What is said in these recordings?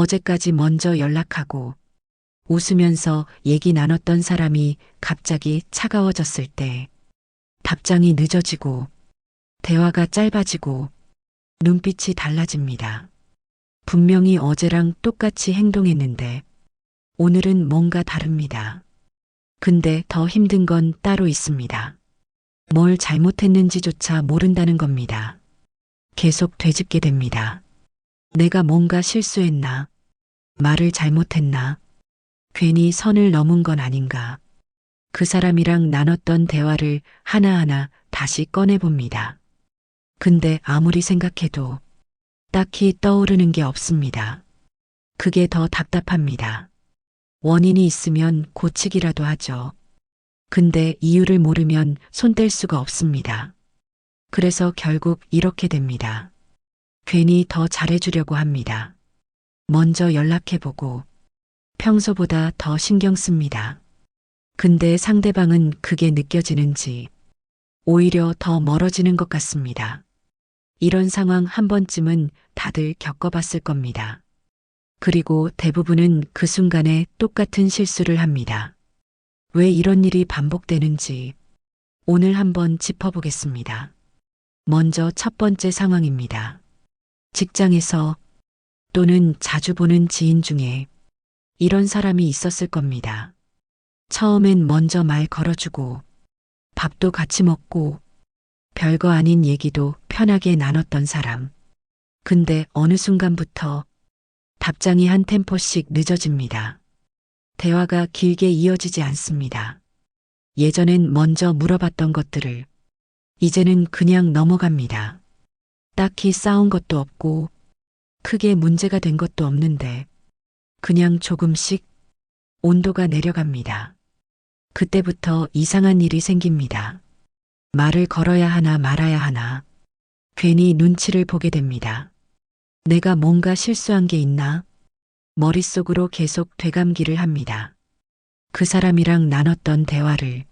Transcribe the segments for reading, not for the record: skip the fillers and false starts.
어제까지 먼저 연락하고 웃으면서 얘기 나눴던 사람이 갑자기 차가워졌을 때 답장이 늦어지고 대화가 짧아지고 눈빛이 달라집니다. 분명히 어제랑 똑같이 행동했는데 오늘은 뭔가 다릅니다. 근데 더 힘든 건 따로 있습니다. 뭘 잘못했는지조차 모른다는 겁니다. 계속 되짚게 됩니다. 내가 뭔가 실수했나? 말을 잘못했나? 괜히 선을 넘은 건 아닌가? 그 사람이랑 나눴던 대화를 하나하나 다시 꺼내봅니다. 근데 아무리 생각해도 딱히 떠오르는 게 없습니다. 그게 더 답답합니다. 원인이 있으면 고치기라도 하죠. 근데 이유를 모르면 손 뗄 수가 없습니다. 그래서 결국 이렇게 됩니다. 괜히 더 잘해주려고 합니다. 먼저 연락해보고 평소보다 더 신경 씁니다. 근데 상대방은 그게 느껴지는지 오히려 더 멀어지는 것 같습니다. 이런 상황 한 번쯤은 다들 겪어봤을 겁니다. 그리고 대부분은 그 순간에 똑같은 실수를 합니다. 왜 이런 일이 반복되는지 오늘 한번 짚어보겠습니다. 먼저 첫 번째 상황입니다. 직장에서 또는 자주 보는 지인 중에 이런 사람이 있었을 겁니다. 처음엔 먼저 말 걸어주고 밥도 같이 먹고 별거 아닌 얘기도 편하게 나눴던 사람. 근데 어느 순간부터 답장이 한 템포씩 늦어집니다. 대화가 길게 이어지지 않습니다. 예전엔 먼저 물어봤던 것들을 이제는 그냥 넘어갑니다. 딱히 싸운 것도 없고 크게 문제가 된 것도 없는데 그냥 조금씩 온도가 내려갑니다. 그때부터 이상한 일이 생깁니다. 말을 걸어야 하나 말아야 하나 괜히 눈치를 보게 됩니다. 내가 뭔가 실수한 게 있나? 머릿속으로 계속 되감기를 합니다. 그 사람이랑 나눴던 대화를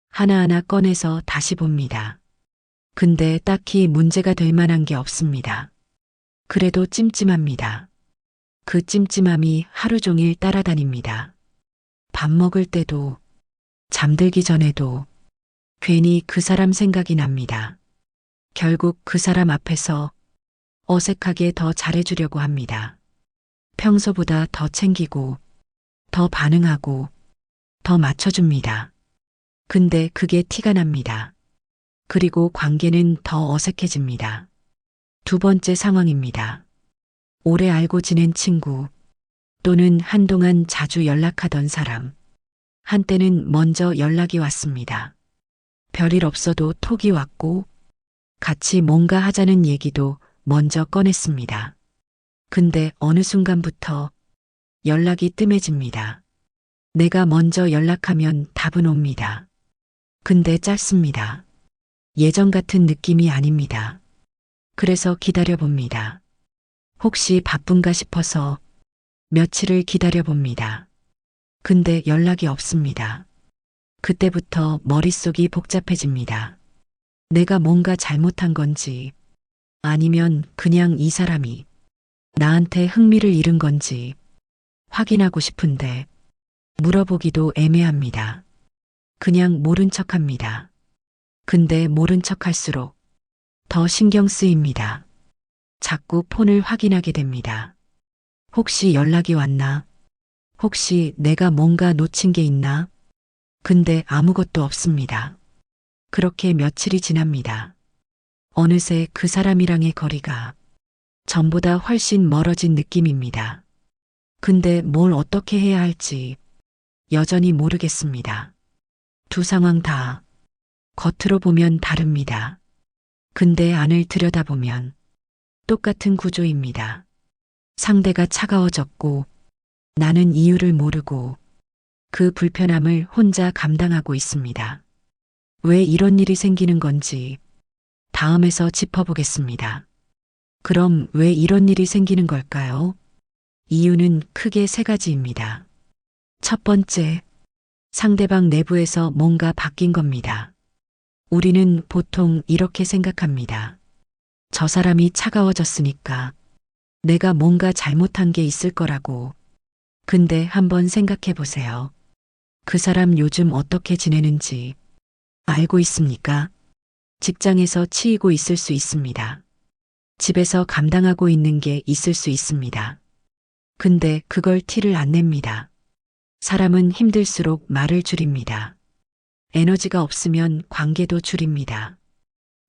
하나하나 꺼내서 다시 봅니다. 근데 딱히 문제가 될 만한 게 없습니다. 그래도 찜찜합니다. 그 찜찜함이 하루 종일 따라다닙니다. 밥 먹을 때도 잠들기 전에도 괜히 그 사람 생각이 납니다. 결국 그 사람 앞에서 어색하게 더 잘해주려고 합니다. 평소보다 더 챙기고, 더 반응하고, 더 맞춰줍니다. 근데 그게 티가 납니다. 그리고 관계는 더 어색해집니다. 두 번째 상황입니다. 오래 알고 지낸 친구 또는 한동안 자주 연락하던 사람. 한때는 먼저 연락이 왔습니다. 별일 없어도 톡이 왔고 같이 뭔가 하자는 얘기도 먼저 꺼냈습니다. 근데 어느 순간부터 연락이 뜸해집니다. 내가 먼저 연락하면 답은 옵니다. 근데 짧습니다. 예전 같은 느낌이 아닙니다. 그래서 기다려봅니다. 혹시 바쁜가 싶어서 며칠을 기다려봅니다. 근데 연락이 없습니다. 그때부터 머릿속이 복잡해집니다. 내가 뭔가 잘못한 건지 아니면 그냥 이 사람이 나한테 흥미를 잃은 건지 확인하고 싶은데 물어보기도 애매합니다. 그냥 모른 척합니다. 근데 모른 척할수록 더 신경 쓰입니다. 자꾸 폰을 확인하게 됩니다. 혹시 연락이 왔나? 혹시 내가 뭔가 놓친 게 있나? 근데 아무것도 없습니다. 그렇게 며칠이 지납니다. 어느새 그 사람이랑의 거리가 전보다 훨씬 멀어진 느낌입니다. 근데 뭘 어떻게 해야 할지 여전히 모르겠습니다. 두 상황 다 겉으로 보면 다릅니다. 근데 안을 들여다보면 똑같은 구조입니다. 상대가 차가워졌고 나는 이유를 모르고 그 불편함을 혼자 감당하고 있습니다. 왜 이런 일이 생기는 건지 다음에서 짚어보겠습니다. 그럼 왜 이런 일이 생기는 걸까요? 이유는 크게 세 가지입니다. 첫 번째, 상대방 내부에서 뭔가 바뀐 겁니다. 우리는 보통 이렇게 생각합니다. 저 사람이 차가워졌으니까 내가 뭔가 잘못한 게 있을 거라고. 근데 한번 생각해 보세요. 그 사람 요즘 어떻게 지내는지 알고 있습니까? 직장에서 치이고 있을 수 있습니다. 집에서 감당하고 있는 게 있을 수 있습니다. 근데 그걸 티를 안 냅니다. 사람은 힘들수록 말을 줄입니다. 에너지가 없으면 관계도 줄입니다.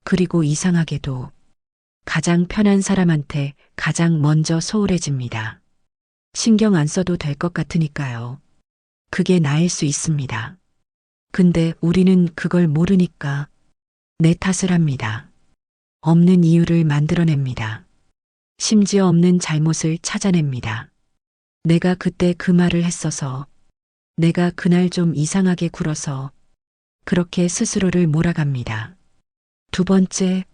그리고 이상하게도 가장 편한 사람한테 가장 먼저 소홀해집니다. 신경 안 써도 될 것 같으니까요. 그게 나일 수 있습니다. 근데 우리는 그걸 모르니까 내 탓을 합니다. 없는 이유를 만들어냅니다. 심지어 없는 잘못을 찾아냅니다. 내가 그때 그 말을 했어서, 내가 그날 좀 이상하게 굴어서, 그렇게 스스로를 몰아갑니다. 두 번째,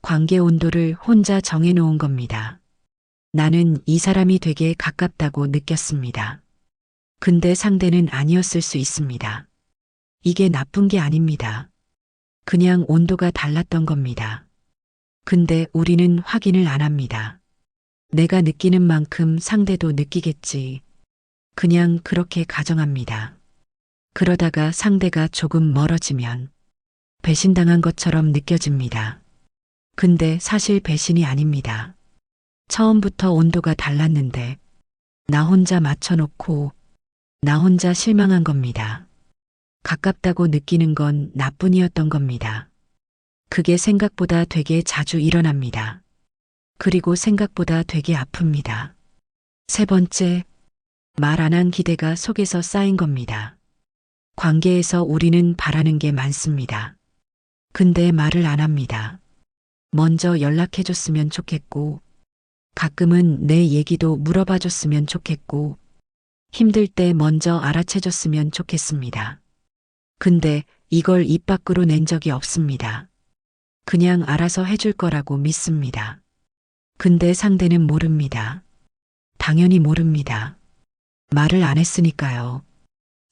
관계 온도를 혼자 정해놓은 겁니다. 나는 이 사람이 되게 가깝다고 느꼈습니다. 근데 상대는 아니었을 수 있습니다. 이게 나쁜 게 아닙니다. 그냥 온도가 달랐던 겁니다. 근데 우리는 확인을 안 합니다. 내가 느끼는 만큼 상대도 느끼겠지. 그냥 그렇게 가정합니다. 그러다가 상대가 조금 멀어지면 배신당한 것처럼 느껴집니다. 근데 사실 배신이 아닙니다. 처음부터 온도가 달랐는데 나 혼자 맞춰놓고 나 혼자 실망한 겁니다. 가깝다고 느끼는 건 나뿐이었던 겁니다. 그게 생각보다 되게 자주 일어납니다. 그리고 생각보다 되게 아픕니다. 세 번째, 말 안 한 기대가 속에서 쌓인 겁니다. 관계에서 우리는 바라는 게 많습니다. 근데 말을 안 합니다. 먼저 연락해줬으면 좋겠고, 가끔은 내 얘기도 물어봐줬으면 좋겠고, 힘들 때 먼저 알아채줬으면 좋겠습니다. 근데 이걸 입 밖으로 낸 적이 없습니다. 그냥 알아서 해줄 거라고 믿습니다. 근데 상대는 모릅니다. 당연히 모릅니다. 말을 안 했으니까요.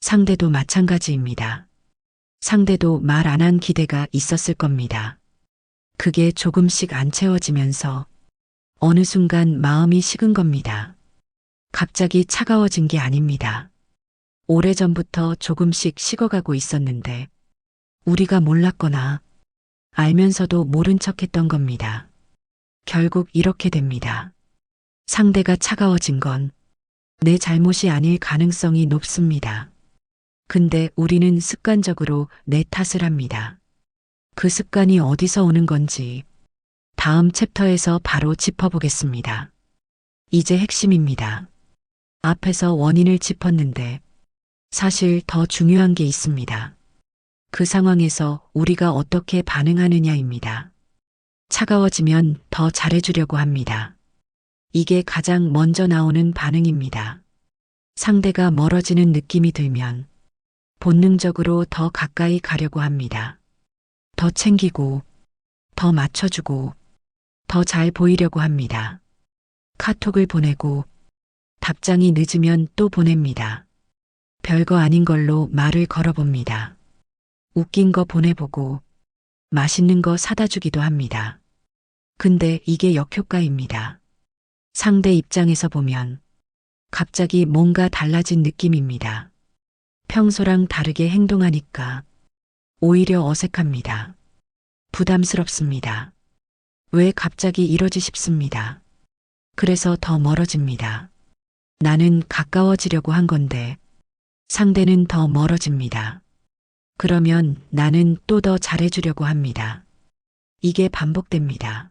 상대도 마찬가지입니다. 상대도 말 안 한 기대가 있었을 겁니다. 그게 조금씩 안 채워지면서 어느 순간 마음이 식은 겁니다. 갑자기 차가워진 게 아닙니다. 오래전부터 조금씩 식어가고 있었는데 우리가 몰랐거나 알면서도 모른 척 했던 겁니다. 결국 이렇게 됩니다. 상대가 차가워진 건 내 잘못이 아닐 가능성이 높습니다. 근데 우리는 습관적으로 내 탓을 합니다. 그 습관이 어디서 오는 건지 다음 챕터에서 바로 짚어보겠습니다. 이제 핵심입니다. 앞에서 원인을 짚었는데 사실 더 중요한 게 있습니다. 그 상황에서 우리가 어떻게 반응하느냐입니다. 차가워지면 더 잘해주려고 합니다. 이게 가장 먼저 나오는 반응입니다. 상대가 멀어지는 느낌이 들면 본능적으로 더 가까이 가려고 합니다. 더 챙기고, 더 맞춰주고, 더 잘 보이려고 합니다. 카톡을 보내고, 답장이 늦으면 또 보냅니다. 별거 아닌 걸로 말을 걸어봅니다. 웃긴 거 보내보고, 맛있는 거 사다 주기도 합니다. 근데 이게 역효과입니다. 상대 입장에서 보면 갑자기 뭔가 달라진 느낌입니다. 평소랑 다르게 행동하니까 오히려 어색합니다. 부담스럽습니다. 왜 갑자기 이러지 싶습니다. 그래서 더 멀어집니다. 나는 가까워지려고 한 건데 상대는 더 멀어집니다. 그러면 나는 또 더 잘해주려고 합니다. 이게 반복됩니다.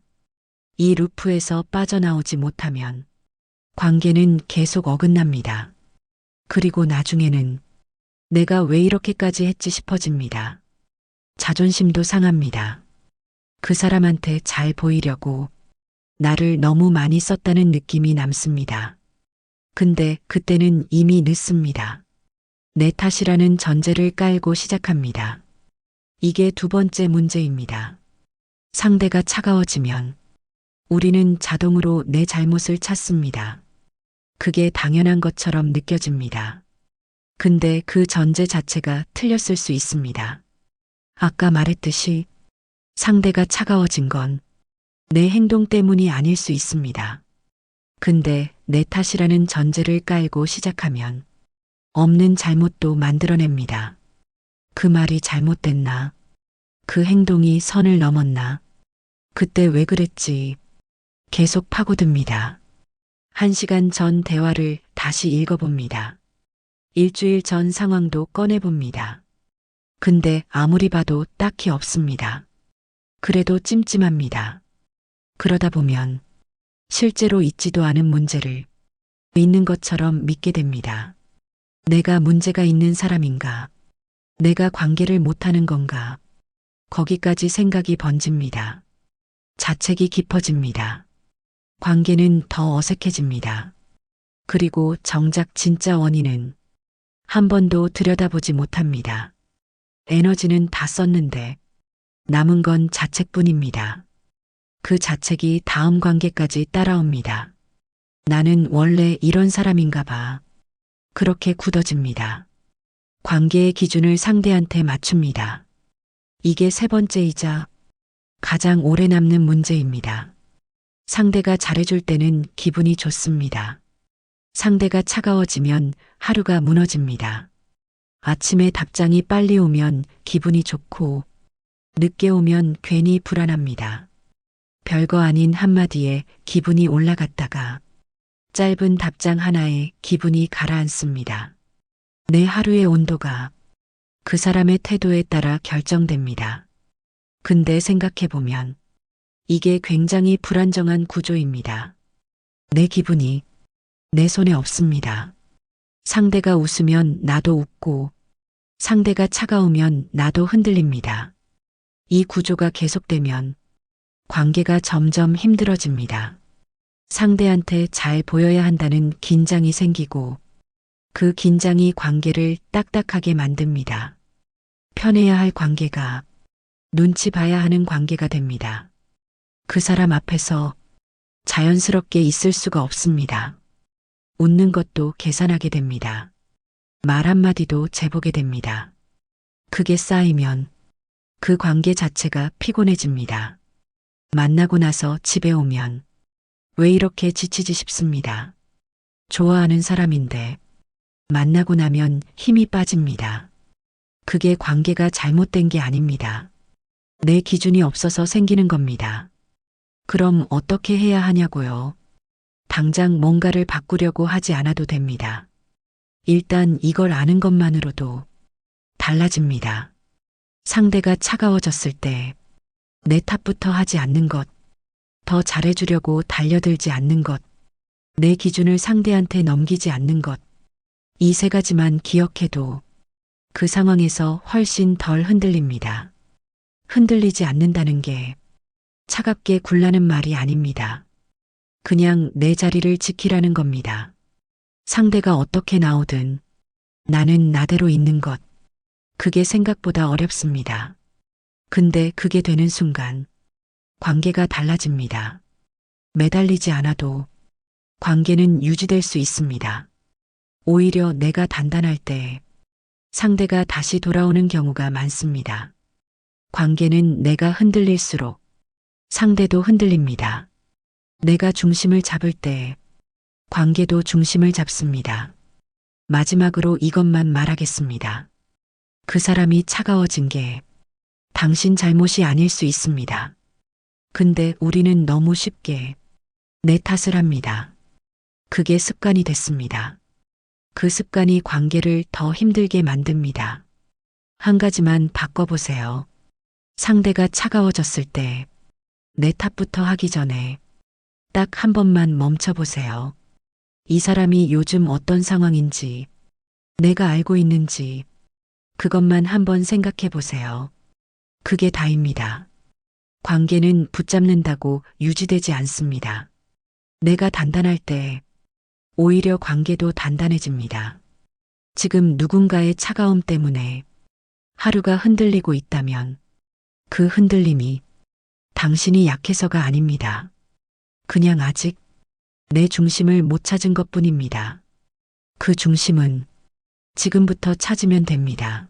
이 루프에서 빠져나오지 못하면 관계는 계속 어긋납니다. 그리고 나중에는 내가 왜 이렇게까지 했지 싶어집니다. 자존심도 상합니다. 그 사람한테 잘 보이려고 나를 너무 많이 썼다는 느낌이 남습니다. 근데 그때는 이미 늦습니다. 내 탓이라는 전제를 깔고 시작합니다. 이게 두 번째 문제입니다. 상대가 차가워지면 우리는 자동으로 내 잘못을 찾습니다. 그게 당연한 것처럼 느껴집니다. 근데 그 전제 자체가 틀렸을 수 있습니다. 아까 말했듯이 상대가 차가워진 건 내 행동 때문이 아닐 수 있습니다. 근데 내 탓이라는 전제를 깔고 시작하면 없는 잘못도 만들어냅니다. 그 말이 잘못됐나? 그 행동이 선을 넘었나? 그때 왜 그랬지? 계속 파고듭니다. 1시간 전 대화를 다시 읽어봅니다. 일주일 전 상황도 꺼내봅니다. 근데 아무리 봐도 딱히 없습니다. 그래도 찜찜합니다. 그러다 보면 실제로 있지도 않은 문제를 있는 것처럼 믿게 됩니다. 내가 문제가 있는 사람인가? 내가 관계를 못하는 건가? 거기까지 생각이 번집니다. 자책이 깊어집니다. 관계는 더 어색해집니다. 그리고 정작 진짜 원인은 한 번도 들여다보지 못합니다. 에너지는 다 썼는데 남은 건 자책뿐입니다. 그 자책이 다음 관계까지 따라옵니다. 나는 원래 이런 사람인가 봐. 그렇게 굳어집니다. 관계의 기준을 상대한테 맞춥니다. 이게 세 번째이자 가장 오래 남는 문제입니다. 상대가 잘해줄 때는 기분이 좋습니다. 상대가 차가워지면 하루가 무너집니다. 아침에 답장이 빨리 오면 기분이 좋고 늦게 오면 괜히 불안합니다. 별거 아닌 한마디에 기분이 올라갔다가 짧은 답장 하나에 기분이 가라앉습니다. 내 하루의 온도가 그 사람의 태도에 따라 결정됩니다. 근데 생각해보면 이게 굉장히 불안정한 구조입니다. 내 기분이 내 손에 없습니다. 상대가 웃으면 나도 웃고 상대가 차가우면 나도 흔들립니다. 이 구조가 계속되면 관계가 점점 힘들어집니다. 상대한테 잘 보여야 한다는 긴장이 생기고 그 긴장이 관계를 딱딱하게 만듭니다. 편해야 할 관계가 눈치 봐야 하는 관계가 됩니다. 그 사람 앞에서 자연스럽게 있을 수가 없습니다. 웃는 것도 계산하게 됩니다. 말 한마디도 재보게 됩니다. 그게 쌓이면 그 관계 자체가 피곤해집니다. 만나고 나서 집에 오면 왜 이렇게 지치지 싶습니다. 좋아하는 사람인데 만나고 나면 힘이 빠집니다. 그게 관계가 잘못된 게 아닙니다. 내 기준이 없어서 생기는 겁니다. 그럼 어떻게 해야 하냐고요? 당장 뭔가를 바꾸려고 하지 않아도 됩니다. 일단 이걸 아는 것만으로도 달라집니다. 상대가 차가워졌을 때 내 탓부터 하지 않는 것, 더 잘해주려고 달려들지 않는 것, 내 기준을 상대한테 넘기지 않는 것, 이 세 가지만 기억해도 그 상황에서 훨씬 덜 흔들립니다. 흔들리지 않는다는 게 차갑게 굴라는 말이 아닙니다. 그냥 내 자리를 지키라는 겁니다. 상대가 어떻게 나오든 나는 나대로 있는 것. 그게 생각보다 어렵습니다. 근데 그게 되는 순간 관계가 달라집니다. 매달리지 않아도 관계는 유지될 수 있습니다. 오히려 내가 단단할 때 상대가 다시 돌아오는 경우가 많습니다. 관계는 내가 흔들릴수록 상대도 흔들립니다. 내가 중심을 잡을 때 관계도 중심을 잡습니다. 마지막으로 이것만 말하겠습니다. 그 사람이 차가워진 게 당신 잘못이 아닐 수 있습니다. 근데 우리는 너무 쉽게 내 탓을 합니다. 그게 습관이 됐습니다. 그 습관이 관계를 더 힘들게 만듭니다. 한 가지만 바꿔보세요. 상대가 차가워졌을 때 내 탓부터 하기 전에 딱 한 번만 멈춰보세요. 이 사람이 요즘 어떤 상황인지, 내가 알고 있는지, 그것만 한번 생각해 보세요. 그게 다입니다. 관계는 붙잡는다고 유지되지 않습니다. 내가 단단할 때 오히려 관계도 단단해집니다. 지금 누군가의 차가움 때문에 하루가 흔들리고 있다면 그 흔들림이 당신이 약해서가 아닙니다. 그냥 아직 내 중심을 못 찾은 것뿐입니다. 그 중심은 지금부터 찾으면 됩니다.